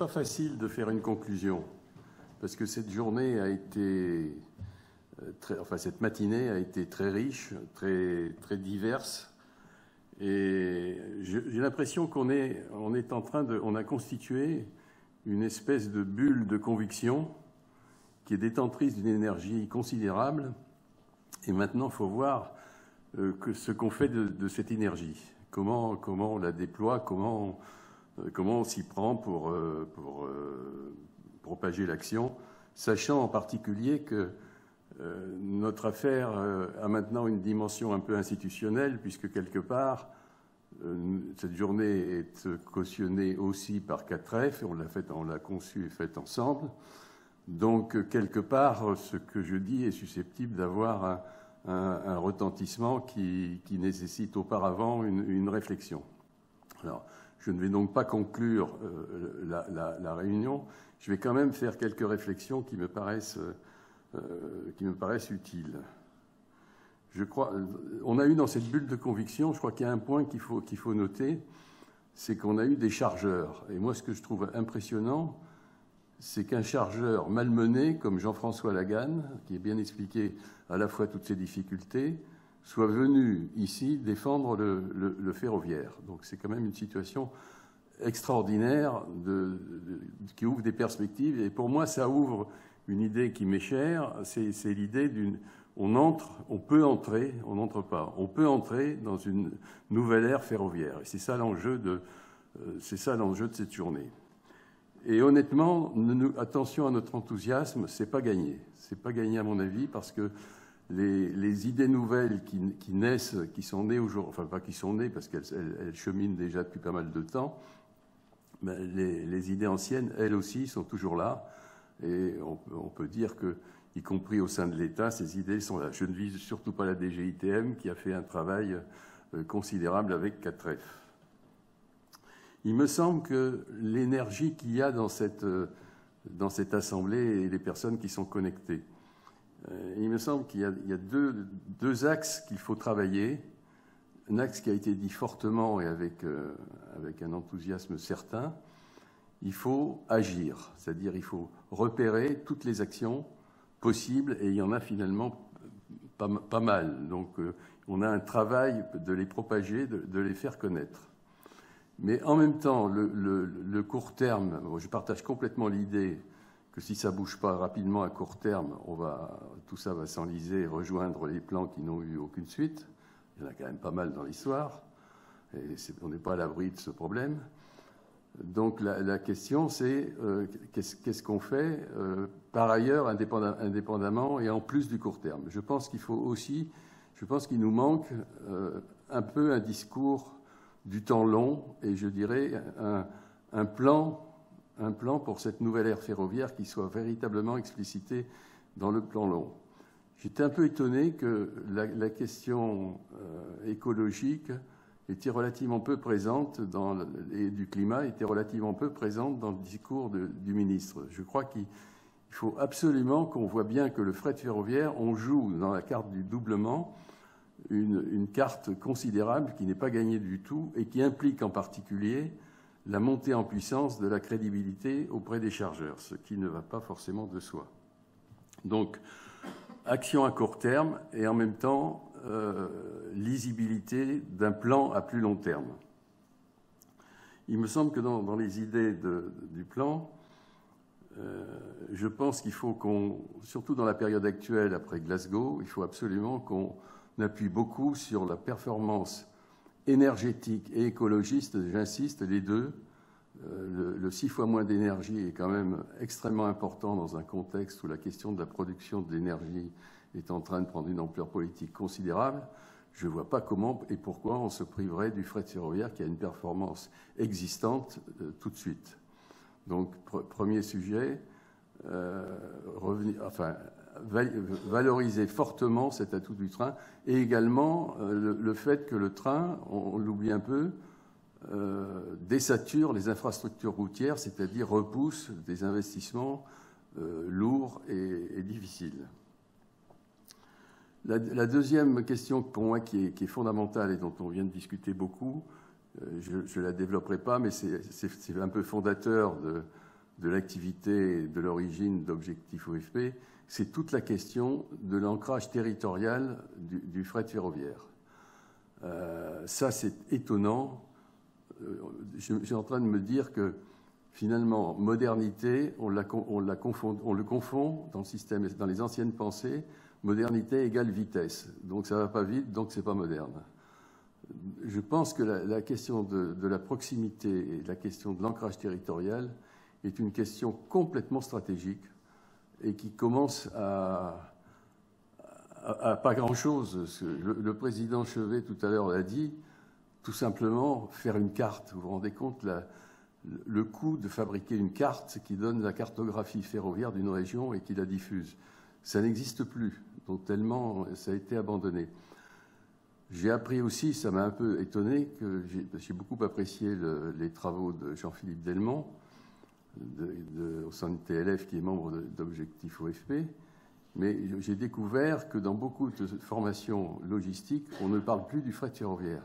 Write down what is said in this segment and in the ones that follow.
pas facile de faire une conclusion, parce que cette journée a été, cette matinée a été très riche, très diverse, et j'ai l'impression qu'on a constitué une espèce de bulle de conviction qui est détentrice d'une énergie considérable, et maintenant il faut voir ce qu'on fait de cette énergie, comment on la déploie, comment on s'y prend pour propager l'action, sachant en particulier que notre affaire a maintenant une dimension un peu institutionnelle, puisque quelque part, cette journée est cautionnée aussi par 4F, on l'a conçue et faite ensemble. Donc, quelque part, ce que je dis est susceptible d'avoir un retentissement qui nécessite auparavant une réflexion. Alors, je ne vais donc pas conclure la réunion. Je vais quand même faire quelques réflexions qui me paraissent utiles. Je crois, on a eu dans cette bulle de conviction, je crois qu'il y a un point qu'il faut noter, c'est qu'on a eu des chargeurs. Et moi, ce que je trouve impressionnant, c'est qu'un chargeur malmené, comme Jean-François Laganne, qui a bien expliqué à la fois toutes ces difficultés, soit venu ici défendre le ferroviaire. Donc c'est quand même une situation extraordinaire qui ouvre des perspectives. Et pour moi, ça ouvre une idée qui m'est chère, c'est l'idée on peut entrer dans une nouvelle ère ferroviaire. Et c'est ça l'enjeu de cette journée. Et honnêtement, attention à notre enthousiasme, c'est pas gagné. C'est pas gagné à mon avis, parce que les idées nouvelles qui naissent, qui sont nées aujourd'hui, enfin pas qui sont nées parce qu'elles cheminent déjà depuis pas mal de temps, mais les idées anciennes, elles aussi, sont toujours là. Et on peut dire que, y compris au sein de l'État, ces idées sont là. Je ne vise surtout pas la DGITM, qui a fait un travail considérable avec 4F. Il me semble que l'énergie qu'il y a dans cette assemblée et les personnes qui sont connectées, il me semble qu'il y a deux axes qu'il faut travailler. Un axe qui a été dit fortement et avec un enthousiasme certain. Il faut agir, c'est-à-dire il faut repérer toutes les actions possibles, et il y en a finalement pas mal. Donc on a un travail de les propager, de les faire connaître. Mais en même temps, le court terme, je partage complètement l'idée que si ça ne bouge pas rapidement à court terme, tout ça va s'enliser et rejoindre les plans qui n'ont eu aucune suite. Il y en a quand même pas mal dans l'histoire, et on n'est pas à l'abri de ce problème. Donc la question, c'est qu'est-ce qu'on fait par ailleurs, indépendamment et en plus du court terme. Je pense qu'il nous manque un peu un discours du temps long, et je dirais un plan pour cette nouvelle ère ferroviaire qui soit véritablement explicité dans le plan long. J'étais un peu étonné que la question écologique était relativement peu présente et du climat était relativement peu présente dans le discours du ministre. Je crois qu'il faut absolument qu'on voit bien que le fret ferroviaire, on joue dans la carte du doublement une carte considérable qui n'est pas gagnée du tout et qui implique en particulier la montée en puissance de la crédibilité auprès des chargeurs, ce qui ne va pas forcément de soi. Donc, action à court terme et en même temps lisibilité d'un plan à plus long terme. Il me semble que dans les idées du plan, je pense qu'il faut surtout dans la période actuelle après Glasgow, il faut absolument qu'on appuie beaucoup sur la performance énergétique et écologiste, j'insiste, les deux. Le 6 fois moins d'énergie est quand même extrêmement important dans un contexte où la question de la production de l'énergie est en train de prendre une ampleur politique considérable. Je ne vois pas comment et pourquoi on se priverait du fret ferroviaire qui a une performance existante tout de suite. Donc, premier sujet, valoriser fortement cet atout du train, et également le fait que le train, on l'oublie un peu, désature les infrastructures routières, c'est-à-dire repousse des investissements lourds et difficiles. La deuxième question pour moi qui est fondamentale et dont on vient de discuter beaucoup, je ne la développerai pas, mais c'est un peu fondateur de l'activité, de l'origine d'Objectif OFP, c'est toute la question de l'ancrage territorial du fret ferroviaire. Ça, c'est étonnant. Je suis en train de me dire que finalement, modernité, on le confond dans le système, dans les anciennes pensées, modernité égale vitesse. Donc ça ne va pas vite, donc ce n'est pas moderne. Je pense que la question de la proximité et la question de l'ancrage territorial est une question complètement stratégique et qui commence à pas grand-chose. Le président Chevet, tout à l'heure, l'a dit, tout simplement faire une carte. Vous vous rendez compte le coût de fabriquer une carte qui donne la cartographie ferroviaire d'une région et qui la diffuse. Ça n'existe plus, donc tellement ça a été abandonné. J'ai appris aussi, ça m'a un peu étonné, que j'ai beaucoup apprécié les travaux de Jean-Philippe Delmont, au sein de TLF, qui est membre d'Objectif OFP, mais j'ai découvert que dans beaucoup de formations logistiques, on ne parle plus du fret ferroviaire.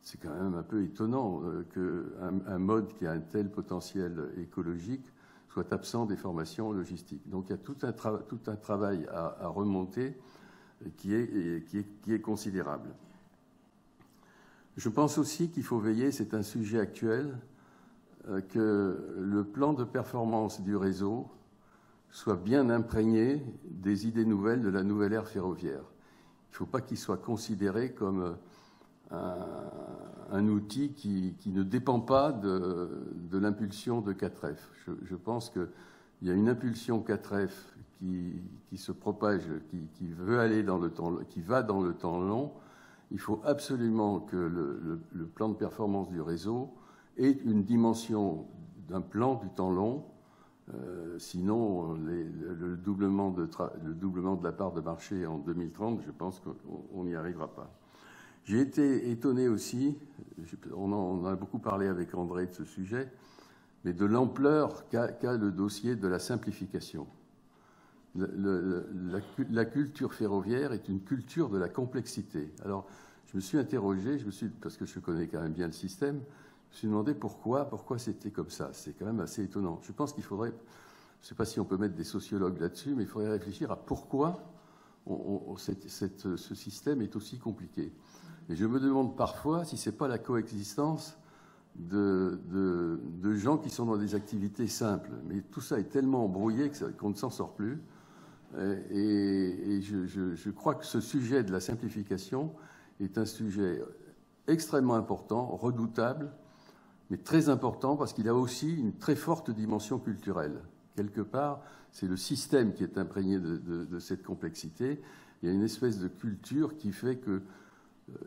C'est quand même un peu étonnant qu'un mode qui a un tel potentiel écologique soit absent des formations logistiques. Donc il y a tout un travail à remonter qui est considérable. Je pense aussi qu'il faut veiller, c'est un sujet actuel, que le plan de performance du réseau soit bien imprégné des idées nouvelles de la nouvelle ère ferroviaire. Il ne faut pas qu'il soit considéré comme un outil qui ne dépend pas de l'impulsion de 4F. Je pense qu'il y a une impulsion 4F qui se propage, qui veut aller dans le temps, qui va dans le temps long. Il faut absolument que le plan de performance du réseau ait une dimension d'un plan du temps long. Sinon, le doublement de la part de marché en 2030, je pense qu'on n'y arrivera pas. J'ai été étonné aussi, on en a beaucoup parlé avec André de ce sujet, mais de l'ampleur qu'a le dossier de la simplification. La culture ferroviaire est une culture de la complexité. Alors, je me suis interrogé, parce que je connais quand même bien le système, je me suis demandé pourquoi c'était comme ça. C'est quand même assez étonnant. Je pense qu'il faudrait, je ne sais pas si on peut mettre des sociologues là-dessus, mais il faudrait réfléchir à pourquoi ce système est aussi compliqué. Et je me demande parfois si ce n'est pas la coexistence de gens qui sont dans des activités simples. Mais tout ça est tellement embrouillé qu'on ne s'en sort plus. Et je crois que ce sujet de la simplification est un sujet extrêmement important, redoutable, mais très important parce qu'il a aussi une très forte dimension culturelle. Quelque part, c'est le système qui est imprégné de cette complexité. Il y a une espèce de culture qui fait que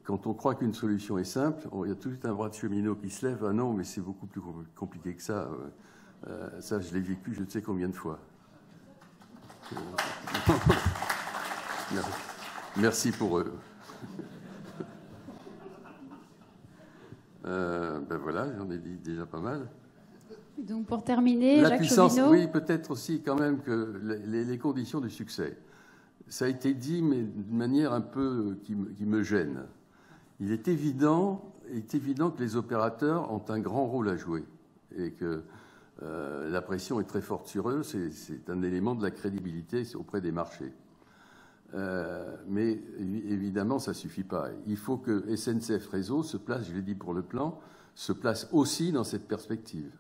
quand on croit qu'une solution est simple, il y a tout un bras de cheminot qui se lève. Ah non, mais c'est beaucoup plus compliqué que ça. Ça, je l'ai vécu je ne sais combien de fois. Merci pour eux. Ben voilà, j'en ai dit déjà pas mal. Donc pour terminer, la Jacques puissance, Chauvineau. oui, peut-être aussi quand même que les conditions du succès. Ça a été dit, mais d'une manière un peu qui me gêne. Il est évident que les opérateurs ont un grand rôle à jouer et que la pression est très forte sur eux. C'est un élément de la crédibilité auprès des marchés. Mais évidemment, ça ne suffit pas. Il faut que SNCF Réseau se place, je l'ai dit pour le plan, se place aussi dans cette perspective.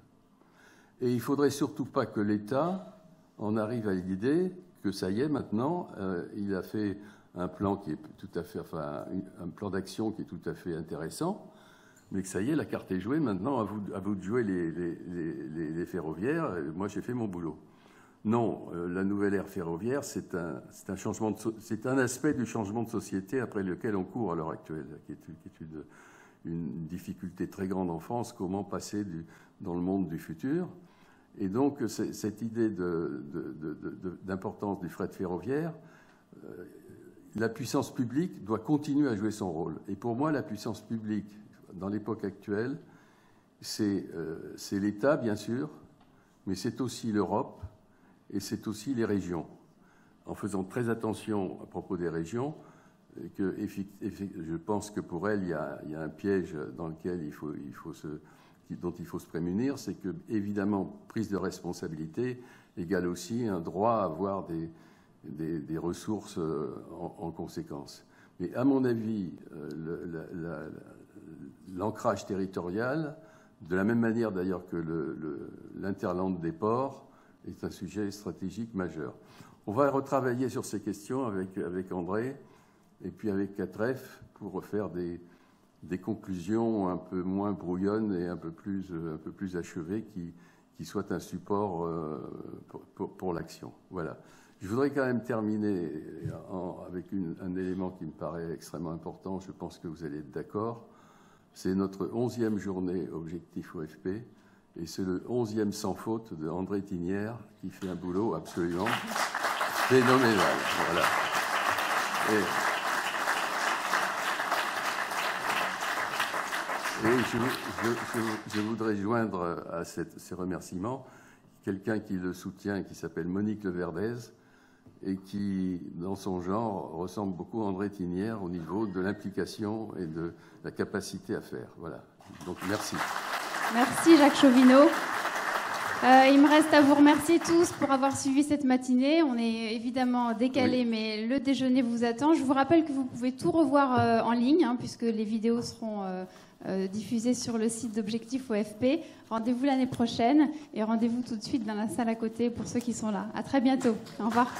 Et il ne faudrait surtout pas que l'État en arrive à l'idée que ça y est, maintenant, il a fait un plan qui est tout à fait, enfin, un plan d'action qui est tout à fait intéressant, mais que ça y est, la carte est jouée. Maintenant, à vous de jouer les ferroviaires. Moi, j'ai fait mon boulot. Non, la nouvelle ère ferroviaire, c'est un aspect du changement de société après lequel on court à l'heure actuelle, qui est une difficulté très grande en France. Comment passer dans le monde du futur? Et donc, cette idée d'importance du fret ferroviaire, la puissance publique doit continuer à jouer son rôle. Et pour moi, la puissance publique, dans l'époque actuelle, c'est l'État, bien sûr, mais c'est aussi l'Europe et c'est aussi les régions. En faisant très attention à propos des régions, je pense que pour elles, il y a un piège dans lequel dont il faut se prémunir, c'est que, évidemment, prise de responsabilité égale aussi un droit à avoir des ressources en conséquence. Mais à mon avis, l'ancrage territorial, de la même manière d'ailleurs que l'interland des ports, est un sujet stratégique majeur. On va retravailler sur ces questions avec André et puis avec Catref pour refaire des conclusions un peu moins brouillonnes et un peu plus achevées qui soient un support pour l'action. Voilà. Je voudrais quand même terminer avec un élément qui me paraît extrêmement important. Je pense que vous allez être d'accord. C'est notre 11e journée Objectif OFP et c'est le 11e sans faute de André Thinière qui fait un boulot absolument phénoménal. Voilà. Et je voudrais joindre à ces remerciements quelqu'un qui le soutient, qui s'appelle Monique Leverdez, et qui, dans son genre, ressemble beaucoup à André Thinière au niveau de l'implication et de la capacité à faire. Voilà. Donc, merci. Merci Jacques Chauvineau. Il me reste à vous remercier tous pour avoir suivi cette matinée. On est évidemment décalé, oui, mais le déjeuner vous attend. Je vous rappelle que vous pouvez tout revoir en ligne, puisque les vidéos seront diffusées sur le site d'Objectif OFP. Rendez-vous l'année prochaine et rendez-vous tout de suite dans la salle à côté pour ceux qui sont là. À très bientôt. Au revoir.